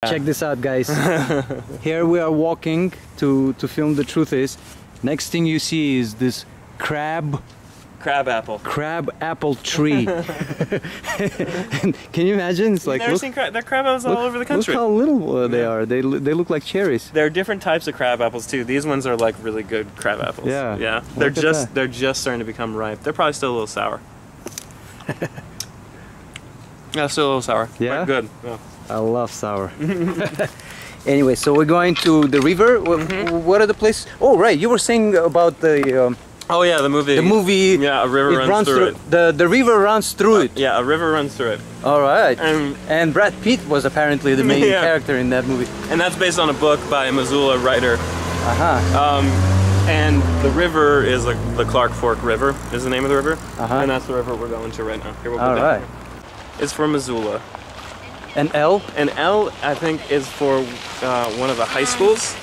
Check this out, guys. Here we are walking to film The Truth Is. Next thing you see is this crab apple tree. And can you imagine? It's like, I've never seen crab apples all over the country. Look how little they are. They look like cherries. There are different types of crab apples too. These ones are like really good crab apples. Yeah. Yeah. They're just starting to become ripe. They're probably still a little sour. Yeah, still a little sour. Yeah. But good. Yeah. I love sour. Anyway, so we're going to the river. What are the places? Oh, right. You were saying about the. Oh yeah, the movie. The movie. Yeah, a river runs through it. The river runs through it. Yeah, a river runs through it. All right. And Brad Pitt was apparently the main character in that movie. And that's based on a book by a Missoula writer. And the river is the Clark Fork River. Is the name of the river. And that's the river we're going to right now. Here, we'll go down. It's for Missoula. An L? An L, I think, is for one of the high schools.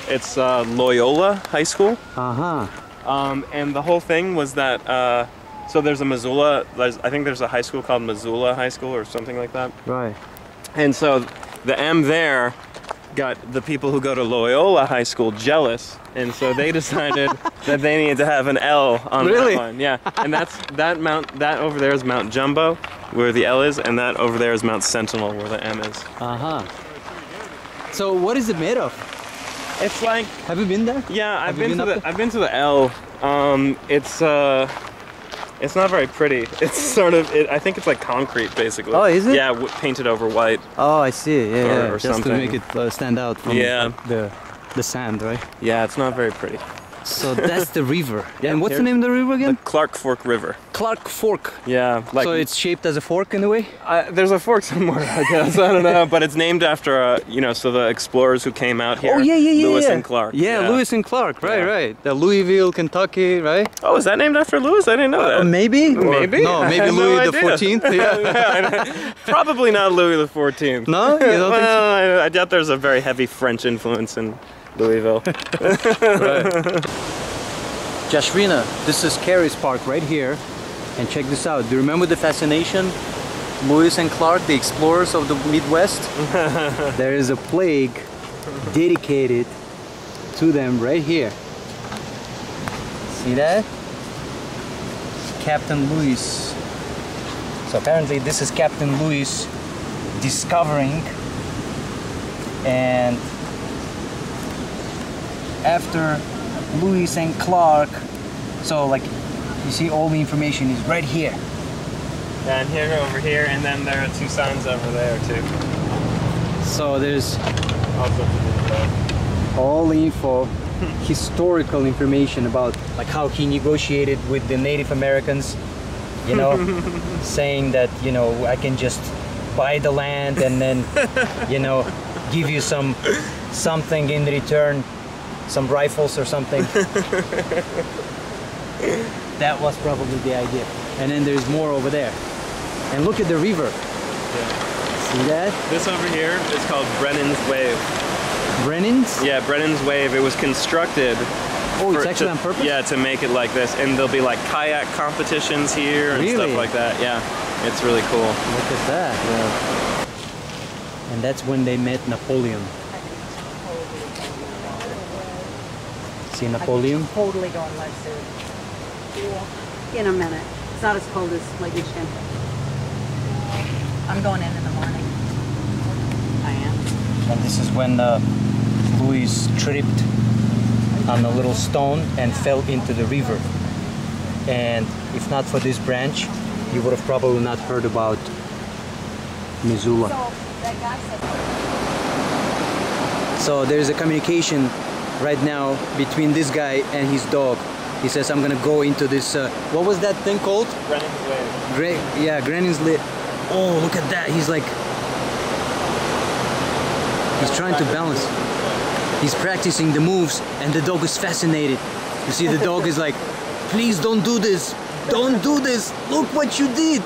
It's Loyola High School. And the whole thing was that, so there's a Missoula, I think there's a high school called Missoula High School or something like that. Right. And so the M there got the people who go to Loyola High School jealous, and so they decided that they needed to have an L on that one. Yeah, and that over there is Mount Jumbo, where the L is, and that over there is Mount Sentinel, where the M is. So what is it made of? It's like. Have you been there? Yeah, I've been to the L. It's not very pretty. It's sort of. I think it's like concrete, basically. Oh, is it? Yeah, painted over white. Oh, I see. Yeah, or just something. to make it stand out from the sand, right? Yeah, it's not very pretty. So that's the river. And what's the name of the river again? The Clark Fork River. Clark Fork. Yeah. So it's shaped as a fork in a way? There's a fork somewhere, I guess. I don't know. But it's named after, so the explorers who came out here. Oh, yeah. Lewis and Clark. Yeah, Lewis and Clark. Right. The Louisville, Kentucky, right? Oh, is that named after Lewis? I didn't know that. Maybe? Maybe? No, maybe Louis the 14th. Yeah. Probably not Louis the 14th. No? You don't think so? I doubt there's a very heavy French influence in Louisville. Jashrina, this is Carey's Park right here, and check this out. Do you remember the fascination? Lewis and Clark, the explorers of the Midwest? There is a plaque dedicated to them right here. See that? Captain Lewis. So apparently this is Captain Lewis discovering, and after Lewis and Clark, so like you see all the information is right here. Yeah, and here over here, and then there are two signs over there too. So there's all the info, historical information about like how he negotiated with the Native Americans, saying that, I can just buy the land and then, give you something in return. Some rifles or something. That was probably the idea. And then there's more over there. And look at the river. Yeah. See that? This over here is called Brennan's Wave. Brennan's? Yeah, Brennan's Wave. It was constructed. Oh, it's actually on purpose? Yeah, to make it like this. And there'll be like kayak competitions here and stuff like that. Yeah, it's really cool. Look at that. Yeah. And that's when they met Napoleon. See Napoleon? I'm totally going live soon. In a minute. It's not as cold as Lake Michigan. I'm going in the morning. I am. And this is when Louis tripped on a little stone and fell into the river. And if not for this branch, you would have probably not heard about Missoula. So there's a communication right now between this guy and his dog. He says, I'm gonna go into this, what was that thing called? Brennan's Wave. Brennan's Wave. Oh, look at that. He's trying to balance. He's practicing the moves and the dog is fascinated. You see, the dog is like, please don't do this. Don't do this. Look what you did.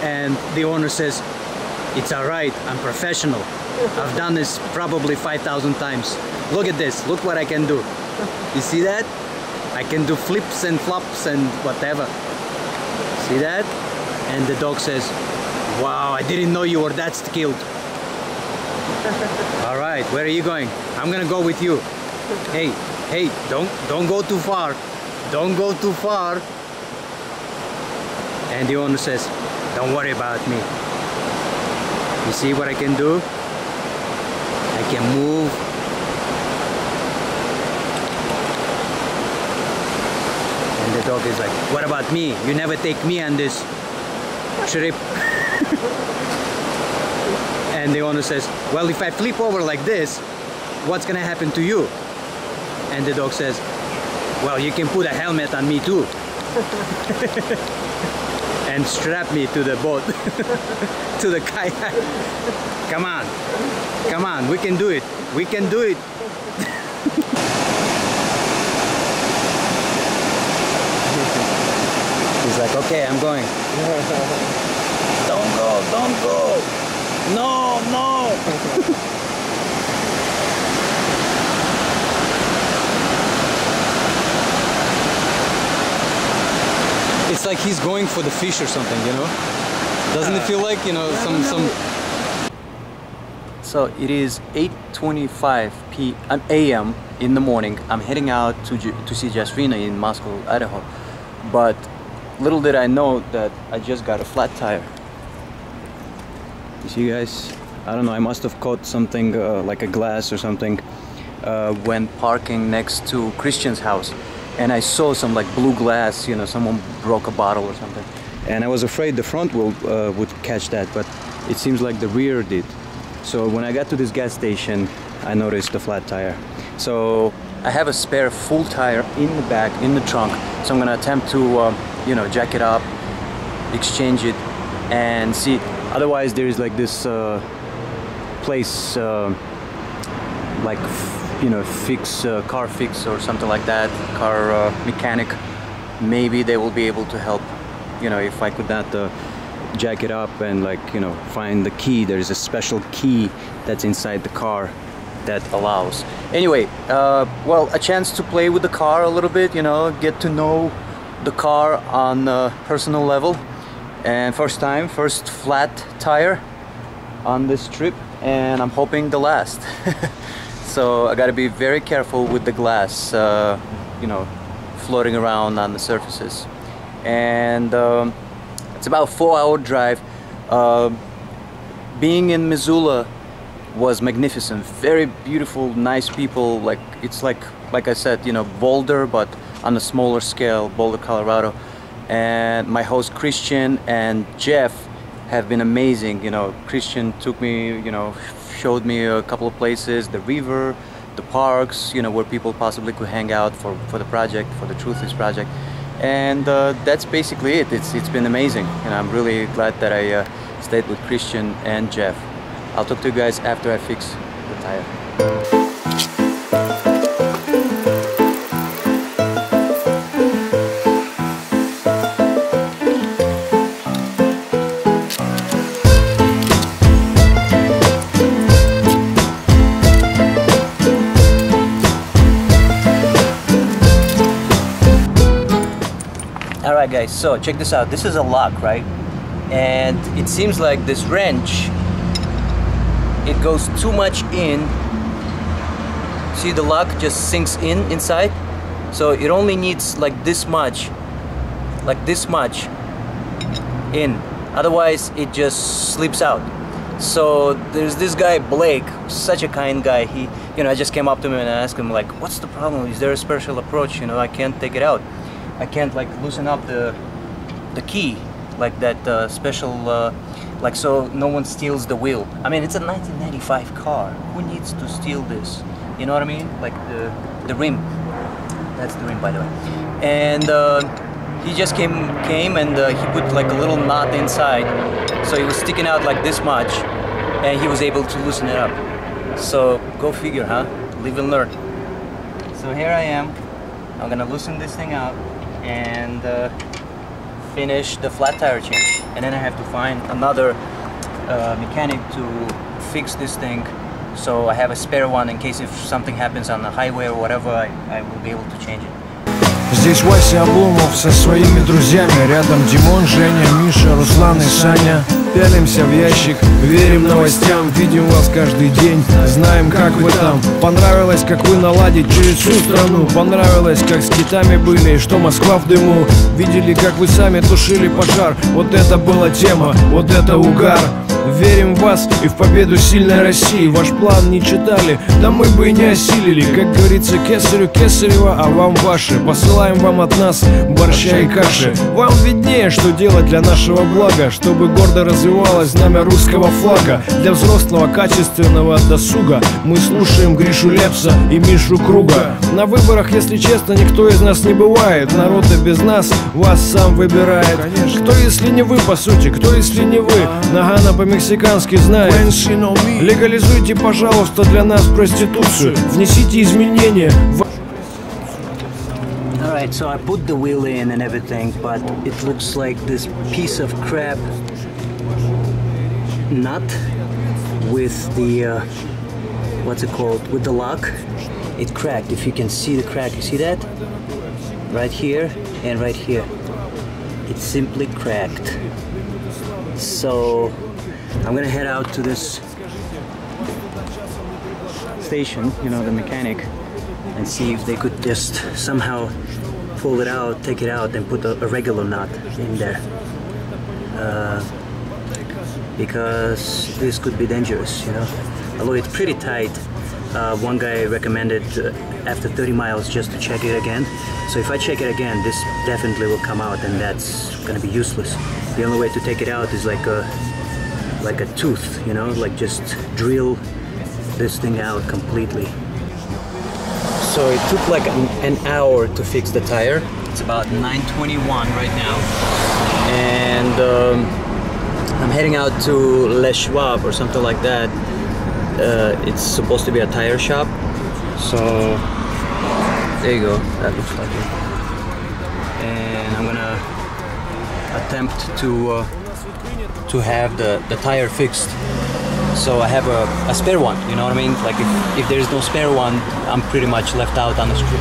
And the owner says, it's all right. I'm professional. I've done this probably 5,000 times. Look at this. Look what I can do. You see that? I can do flips and flops and whatever. See that? And the dog says, wow, I didn't know you were that skilled. All right, where are you going? I'm gonna go with you. Hey, don't go too far. Don't go too far. And the owner says, don't worry about me. You see what I can do? I can move. And the dog is like, what about me? You never take me on this trip. And the owner says, well, if I flip over like this, what's gonna happen to you? And the dog says, well, you can put a helmet on me too. And strap me to the boat, to the kayak. Come on, come on, we can do it. We can do it. He's like, okay, I'm going. Don't go, don't go. No, no. It's like he's going for the fish or something, you know? Doesn't it feel like, you know, some... So it is 8:25 a.m. in the morning. I'm heading out to see Jasrina in Moscow, Idaho. But little did I know that I just got a flat tire. You see, guys? I don't know, I must have caught something like a glass or something when parking next to Christian's house. And I saw some like blue glass, you know, someone broke a bottle or something. And I was afraid the front wheel would catch that, but it seems like the rear did. So when I got to this gas station, I noticed the flat tire. So I have a spare full tire in the back, in the trunk. So I'm gonna attempt to, you know, jack it up, exchange it, and see. Otherwise, there's like this place, like, you know, car fix or something like that, car mechanic. Maybe they will be able to help, you know, if I could not jack it up and, like, you know, find the key. There's a special key that's inside the car that allows. Anyway, well, a chance to play with the car a little bit, you know, get to know the car on a personal level. And first flat tire on this trip, and I'm hoping the last. So I gotta be very careful with the glass, you know, floating around on the surfaces. And it's about a 4-hour drive. Being in Missoula was magnificent. Very beautiful, nice people. Like, it's like I said, you know, Boulder, but on a smaller scale, Boulder, Colorado. And my host Christian and Jeff have been amazing. You know, Christian took me, you know, showed me a couple of places, the river, the parks, you know, where people possibly could hang out for the project, for the Truthless project. And that's basically it. It's been amazing, and I'm really glad that I stayed with Christian and Jeff. I'll talk to you guys after I fix the tire. Alright guys, so check this out. This is a lock, right? And it seems like this wrench, it goes too much in. See, the lock just sinks inside. So it only needs like this much in. Otherwise it just slips out. So there's this guy Blake, such a kind guy. He, you know, I just came up to him and I asked him, like, what's the problem? Is there a special approach? You know, I can't take it out. I can't, like, loosen up the key, like that special, like, so no one steals the wheel. I mean, it's a 1995 car. Who needs to steal this? You know what I mean? Like the rim. That's the rim, by the way. And he just came and he put like a little knot inside, so it was sticking out like this much, and he was able to loosen it up. So go figure, huh? Live and learn. So here I am. I'm gonna loosen this thing out and finish the flat tire change, and then I have to find another mechanic to fix this thing, so I have a spare one in case if something happens on the highway or whatever, I will be able to change it. Здесь Вася Обломов со своими друзьями, рядом Димон, Женя, Миша, Руслан и Саня. Пялимся в ящик, верим новостям, видим вас каждый день, знаем, как вы там. Понравилось, как вы наладить через всю страну. Понравилось, как с китами были, что Москва в дыму. Видели, как вы сами тушили пожар. Вот это была тема, вот это угар. Верим в вас и в победу сильной России. Ваш план не читали, да мы бы и не осилили. Как говорится, кесарю кесарева, а вам ваше. Посылаем вам от нас борща и каши. Вам виднее, что делать для нашего блага, чтобы гордо развивалось знамя русского флага. Для взрослого качественного досуга мы слушаем Гришу Лепса и Мишу Круга. На выборах, если честно, никто из нас не бывает. Народ и без нас вас сам выбирает. Кто, если не вы, по сути, кто, если не вы? Нагано по-мексикански знает. Легализуйте, пожалуйста, для нас проституцию. Внесите изменения в... Alright, so I put the wheel in and everything, but it looks like this piece of crap nut with the what's it called, with the lock. It cracked. If you can see the crack, you see that? Right here and right here. It simply cracked. So I'm gonna head out to this station, you know, the mechanic, and see if they could just somehow pull it out, take it out, and put a regular knot in there. Because this could be dangerous, you know. Although it's pretty tight, one guy recommended after 30 miles just to check it again. So if I check it again, this definitely will come out, and that's gonna be useless. The only way to take it out is like a tooth, you know, like just drill this thing out completely. So it took like an hour to fix the tire. It's about 9:21 right now, and I'm heading out to Les Schwab or something like that. It's supposed to be a tire shop, so there you go, that looks like it. And I'm gonna attempt to have the tire fixed, so I have a spare one, you know what I mean? Like if there's no spare one, I'm pretty much left out on the street,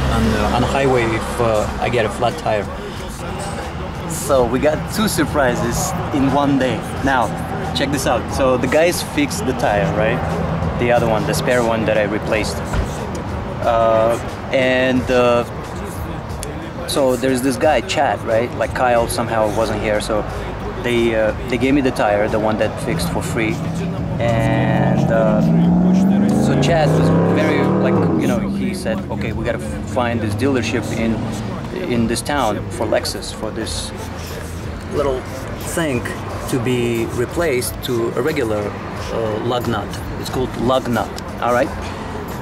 on the highway if I get a flat tire. So we got two surprises in one day. Now check this out. So the guys fixed the tire, right? The other one, the spare one that I replaced, so there's this guy Chad, right? Like Kyle somehow wasn't here, so they gave me the tire, the one that fixed for free. And so Chad was very, like, you know, he said, okay, we gotta find this dealership in this town for Lexus, for this little thing to be replaced to a regular lug nut. It's called lug nut. All right.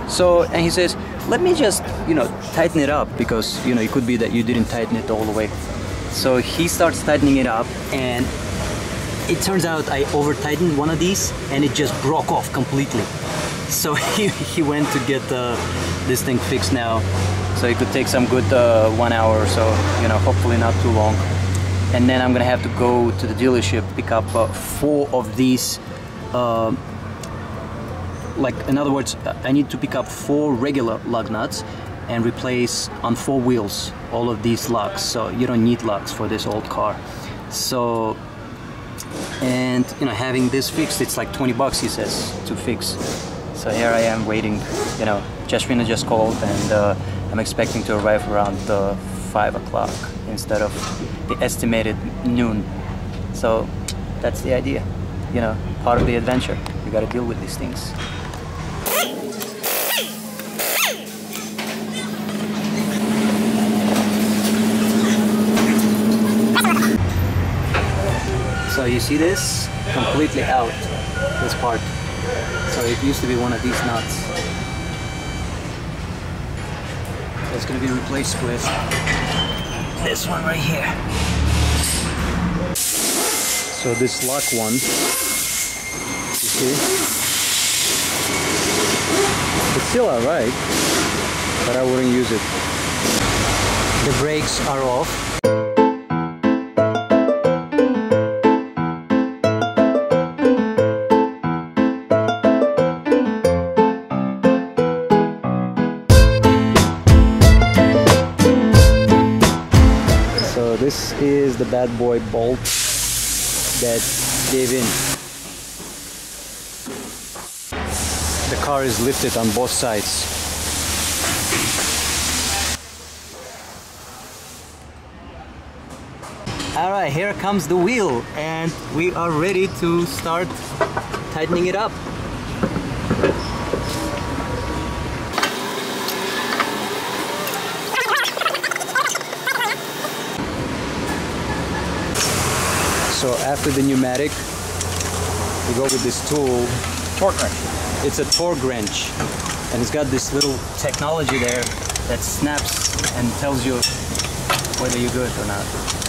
So, and he says, let me just, you know, tighten it up, because, you know, it could be that you didn't tighten it all the way. So he starts tightening it up, and it turns out I over tightened one of these and it just broke off completely. So he went to get this thing fixed now, so it could take some good 1 hour or so, you know, hopefully not too long. And then I'm gonna have to go to the dealership, pick up 4 of these, like, in other words, I need to pick up 4 regular lug nuts and replace on 4 wheels all of these lugs. So you don't need lugs for this old car. So, and you know, having this fixed, it's like 20 bucks, he says, to fix. So here I am waiting, you know, Jasmina just called, and I'm expecting to arrive around 5 o'clock instead of the estimated noon. So that's the idea, you know, part of the adventure. You gotta deal with these things. So you see this? Completely out, this part. So it used to be one of these nuts. It's going to be replaced with this one right here. So this lock one, you see? It's still alright, but I wouldn't use it. The brakes are off. This is the bad boy bolt that gave in. The car is lifted on both sides. Alright, here comes the wheel and we are ready to start tightening it up. So after the pneumatic, we go with this tool. Torque wrench. It's a torque wrench, and it's got this little technology there that snaps and tells you whether you're good or not.